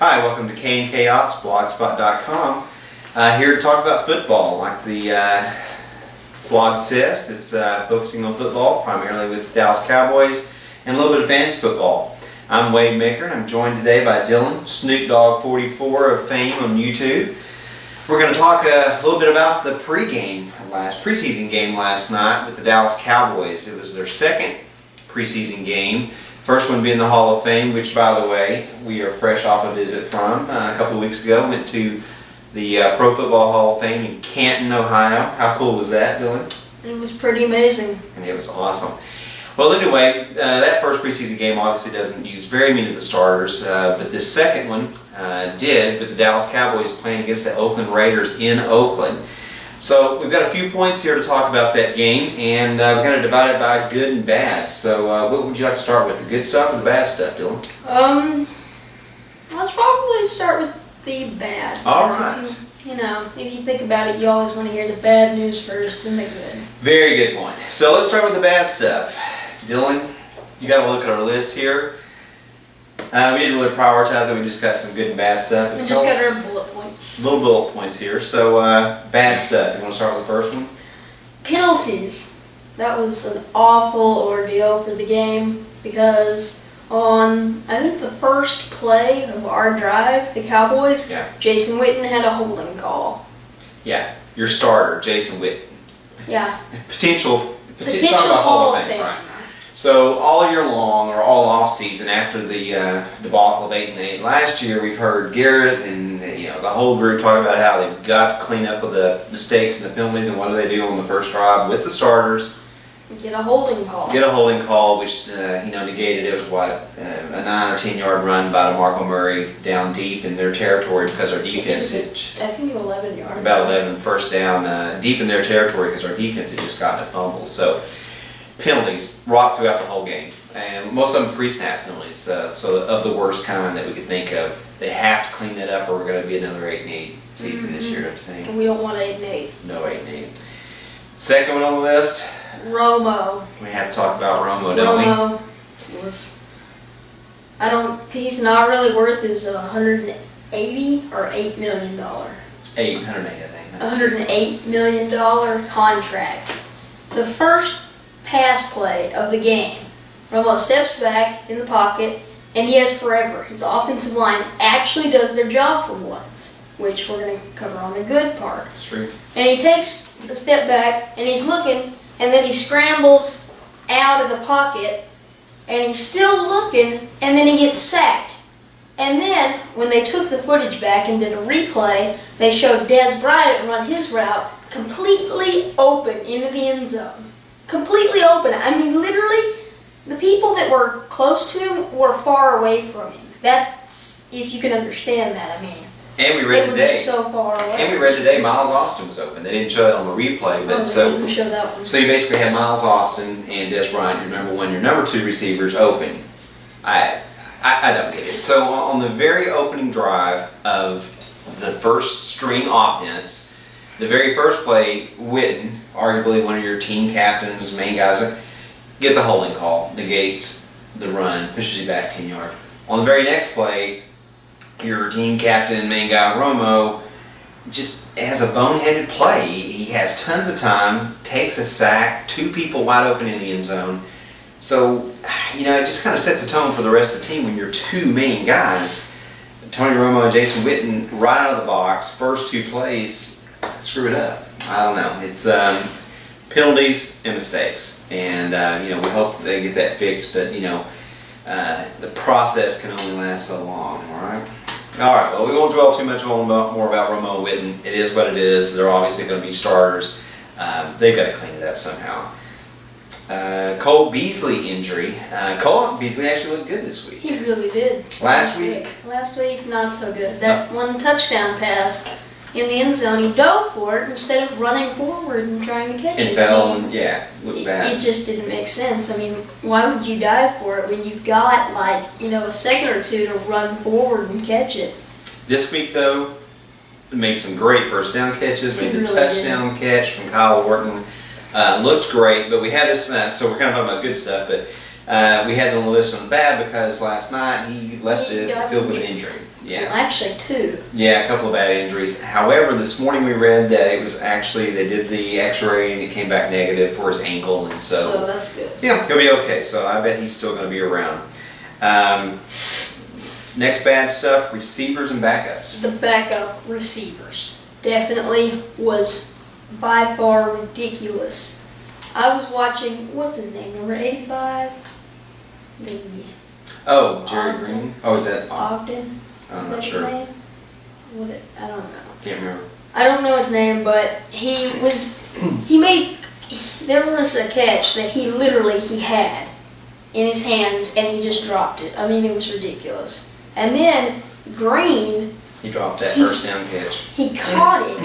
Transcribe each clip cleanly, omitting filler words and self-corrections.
Hi, welcome to Kandkops blogspot.com. Here to talk about football. Like the blog says, it's focusing on football, primarily with Dallas Cowboys, and a little bit of fantasy football. I'm Wade Maker, and I'm joined today by Dylan, Snoop Dogg 44 of fame on YouTube. We're going to talk a little bit about the preseason game last night with the Dallas Cowboys. It was their second preseason game. First one being the Hall of Fame, which, by the way, we are fresh off a visit from a couple of weeks ago. Went to the Pro Football Hall of Fame in Canton, Ohio. How cool was that, Dylan? It was pretty amazing. And it was awesome. Well, anyway, that first preseason game obviously doesn't use very many of the starters, but this second one did, with the Dallas Cowboys playing against the Oakland Raiders in Oakland. So we've got a few points here to talk about that game, and we're going to divide it by good and bad. So what would you like to start with, the good stuff or the bad stuff, Dylan? Let's probably start with the bad. All right. You know, if you think about it, you always want to hear the bad news first, then the good. Very good point. So let's start with the bad stuff. Dylan, you got to look at our list here. We didn't really prioritize it. We just got some good and bad stuff. We just got our bullet points. Little bullet points here. So bad stuff. You want to start with the first one? Penalties. That was an awful ordeal for the game because on, I think, the first play of our drive, the Cowboys, Jason Witten had a holding call. Yeah, your starter, Jason Witten. Yeah. Potential Hall of Fame. Right. So all year long, or all off season, after the debacle of 8-8 last year, we've heard Garrett and the whole group talk about how they've got to clean up with the mistakes and the penalties, and what do they do on the first drive with the starters? Get a holding call. Get a holding call, which negated. It was a 9 or 10 yard run by DeMarco Murray down deep in their territory because our defense. I think 11 yards. About 11, first down, deep in their territory because our defense had just gotten a fumble. So penalties rocked throughout the whole game, and most of them pre-snap penalties. So of the worst kind that we could think of. They have to clean that up, or we're going to be another 8-8 season this year. I think. And we don't want 8-8. No 8-8. Second one on the list. Romo. We have to talk about Romo, don't we? Romo was. He's not really worth his $180 or $8 million. 180, I think. $108 million contract. The first pass play of the game, Romo steps back in the pocket, and he has forever. His offensive line actually does their job for once, which we're going to cover on the good part. That's true. And he takes a step back, and he's looking, and then he scrambles out of the pocket, and he's still looking, and then he gets sacked. And then, when they took the footage back and did a replay, they showed Dez Bryant run his route completely open into the end zone. Completely open. I mean, literally, the people that were close to him were far away from him. That's, if you can understand that, I mean. And we read today. So far away. And we read today Miles Austin was open. They didn't show that on the replay, but they didn't show that one. So you basically have Miles Austin and Dez Bryant, your number one, your number two receivers open. I don't get it. So on the very opening drive of the first string offense, the very first play, Witten, arguably one of your team captains, main guys, gets a holding call, negates the run, pushes you back 10 yards. On the very next play, your team captain and main guy, Romo, just has a boneheaded play. He has tons of time, takes a sack, two people wide open in the end zone. So, it just kind of sets the tone for the rest of the team when your two main guys, Tony Romo and Jason Witten, right out of the box, first two plays, screw it up. I don't know. It's penalties and mistakes. And, we hope they get that fixed, but, the process can only last so long, all right? All right, well, we won't dwell too much more about Romo and Witten. It is what it is. They're obviously going to be starters. They've got to clean it up somehow. Cole Beasley injury. Cole Beasley actually looked good this week. He really did. Last week, not so good. That one touchdown pass in the end zone, he dove for it instead of running forward and trying to catch it. And fell, and looked bad. It just didn't make sense. I mean, why would you dive for it when you've got, a second or two to run forward and catch it? This week, though, made some great first down catches, made the touchdown catch from Kyle Orton. Looked great, but we had this, so we're kind of talking about good stuff, but we had it on the list on bad because last night he left the field with an injury. Yeah. Well, actually 2. Yeah, a couple of bad injuries. However, this morning we read that it was actually, they did the x-ray and it came back negative for his ankle, and So that's good. yeah, he'll be okay. So I bet he's still going to be around. Next bad stuff, receivers and backups. The backup receivers definitely was by far ridiculous. I was watching, what's his name, number 85? The Oh, Jerry Green? Oh, is that? Ogden? I'm Is not that his sure. name? I don't know. Can't remember. I don't know his name, but there was a catch that he had in his hands and he just dropped it. I mean, it was ridiculous. And then Green, He dropped that first down catch. he caught it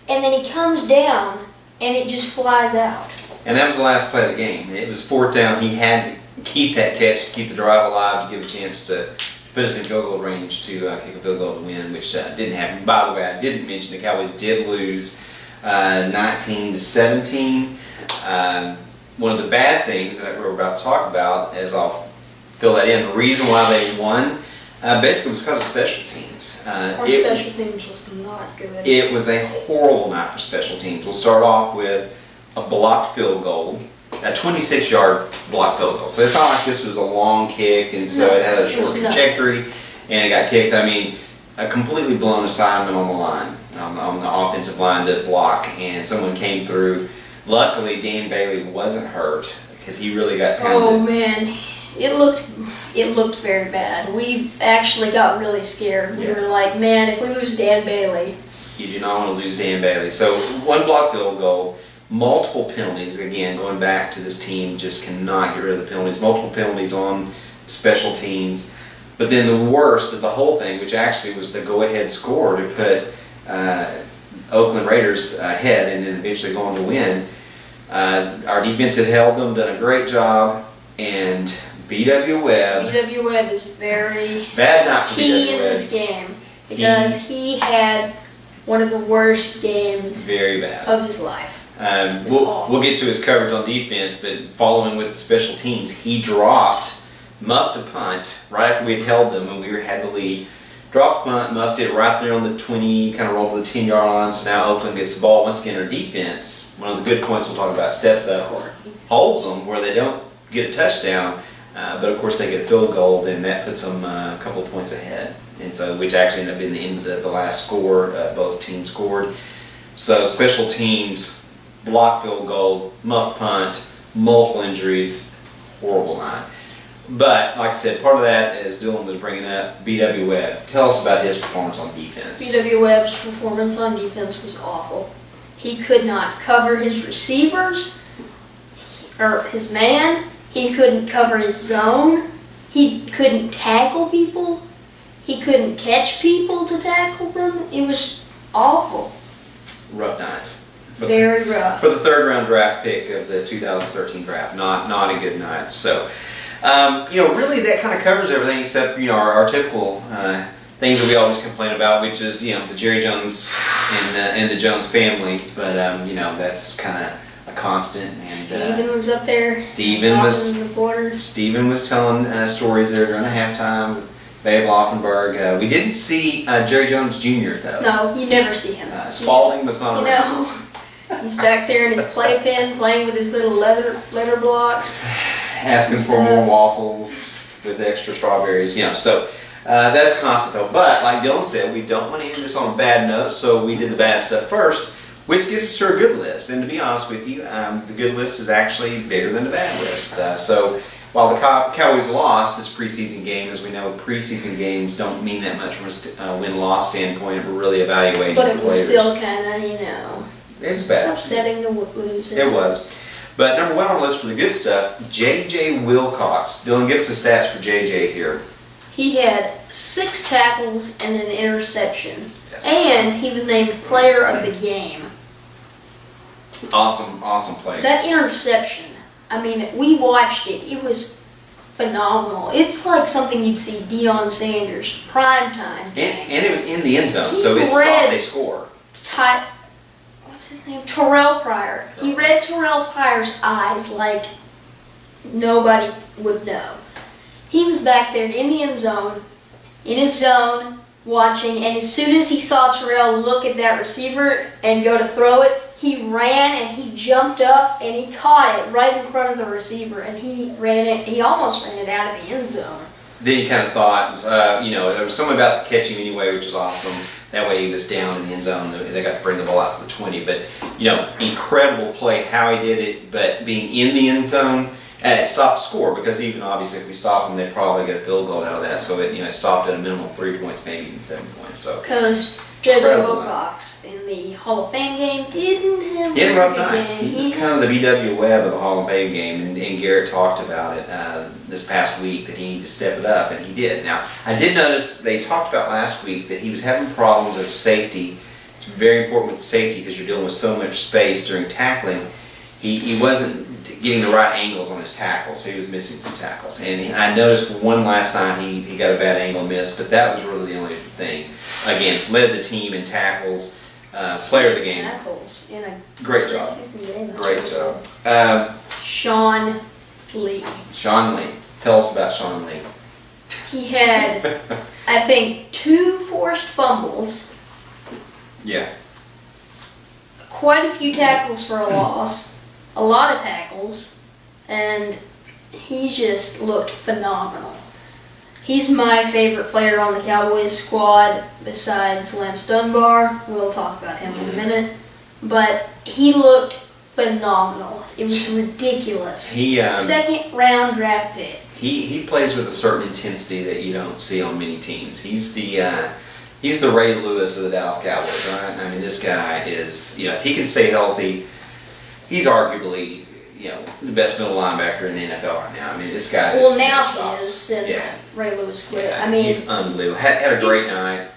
and then he comes down and it just flies out. And that was the last play of the game. It was 4th down. He had to keep that catch to keep the drive alive, to give a chance to put us in field goal range to kick a field goal to win, which didn't happen. By the way, I didn't mention the Cowboys did lose 19-17. One of the bad things that we're about to talk about, as I'll fill that in, the reason why they won basically was because of special teams. Our special teams was not good. It was a horrible night for special teams. We'll start off with a blocked field goal, a 26-yard blocked field goal. So it's not like this was a long kick and so it had a short trajectory and it got kicked. I mean, a completely blown assignment on the line, on the offensive line to block, and someone came through. Luckily, Dan Bailey wasn't hurt because he really got pounded. Oh man, it looked very bad. We actually got really scared. We were like, man, if we lose Dan Bailey. You do not want to lose Dan Bailey. So one blocked field goal. Multiple penalties, again, going back to this team, just cannot get rid of the penalties. Multiple penalties on special teams. But then the worst of the whole thing, which actually was the go-ahead score to put Oakland Raiders ahead and then eventually going to win. Our defense had held them, done a great job, and B.W. Webb is very bad night for key B.W. in this game because he had one of the worst games very bad of his life. We'll get to his coverage on defense, but following with the special teams, he muffed a punt right after we had held them and we had the lead. Dropped the punt, muffed it right there on the 20, kind of rolled to the 10-yard line, so now Oakland gets the ball. Once again, our defense, one of the good points we'll talk about, steps up, holds them where they don't get a touchdown, but of course they get a field goal, and that puts them a couple of points ahead, and so which actually ended up being the end of the last score. Both teams scored. So special teams, block field goal, muff punt, multiple injuries, horrible night. But, like I said, part of that, as Dylan was bringing up, B.W. Webb. Tell us about his performance on defense. B.W. Webb's performance on defense was awful. He could not cover his receivers, or his man. He couldn't cover his zone. He couldn't tackle people. He couldn't catch people to tackle them. It was awful. Rough night. Very rough. For the 3rd round draft pick of the 2013 draft. Not a good night. So, really that kind of covers everything except, our typical things that we always complain about, which is, the Jerry Jones and the Jones family. But, that's kind of a constant. And Steven was up there. Steven was telling stories there during the halftime with Babe Laufenberg. We didn't see Jerry Jones Jr. though. No, you never see him. Spalding was not around. He's back there in his playpen playing with his little letter blocks. Asking for more waffles with extra strawberries, so that's constant though. But like Dylan said, we don't want to end this on a bad note, so we did the bad stuff first, which gets us to our good list. And to be honest with you, the good list is actually bigger than the bad list. So while the Cowboys lost this preseason game, as we know, preseason games don't mean that much from a win-loss standpoint. We're really evaluating But the it players. was still kind of, it was bad. upsetting to lose it. It was. But number one on the list for the good stuff, J.J. Wilcox. Dylan, give us the stats for J.J. here. He had 6 tackles and an interception. Yes. And he was named player of the game. Awesome play. That interception, we watched it. It was phenomenal. It's like something you'd see Deion Sanders, primetime game. And it was in the end zone, He so it's read- thought they score. What's his name? Terrell Pryor. He read Terrell Pryor's eyes like nobody would know. He was back there in the end zone, in his zone, watching, and as soon as he saw Terrell look at that receiver and go to throw it, he ran and he jumped up and he caught it right in front of the receiver, and he almost ran it out of the end zone. Then he kind of thought, there was someone about to catch him anyway, which was awesome. That way he was down in the end zone. They got to bring the ball out to the 20. But, incredible play how he did it. But being in the end zone, it stopped the score, because even obviously if we stopped them, they'd probably get a field goal out of that. So it stopped at a minimum of 3 points, maybe even 7 points. So because JJ Wilcox in the Hall of Fame game didn't have he had a rough good night. game. He was kind of the B.W. Webb of the Hall of Fame game, and Garrett talked about it this past week, that he needed to step it up, and he did. Now, I did notice they talked about last week that he was having problems with safety. It's very important with safety because you're dealing with so much space during tackling. He wasn't getting the right angles on his tackles, so he was missing some tackles. And I noticed one last time he got a bad angle and missed, but that was really the only thing. Again, led the team in tackles, player of the game. Tackles in a Great job. preseason game. That's Great really job. cool. Sean Lee. Sean Lee. Tell us about Sean Lee. He had, I think, 2 forced fumbles, Yeah. quite a few tackles for a loss, a lot of tackles, and he just looked phenomenal. He's my favorite player on the Cowboys squad besides Lance Dunbar. We'll talk about him in a minute. But he looked phenomenal. It was ridiculous. He 2nd round draft pick. He plays with a certain intensity that you don't see on many teams. He's the Ray Lewis of the Dallas Cowboys, right? I mean, this guy is, if he can stay healthy, he's arguably, the best middle linebacker in the NFL right now. I mean, this guy is. Well, now he is since Ray Lewis quit. Yeah, I mean, he's unbelievable. Had a great night.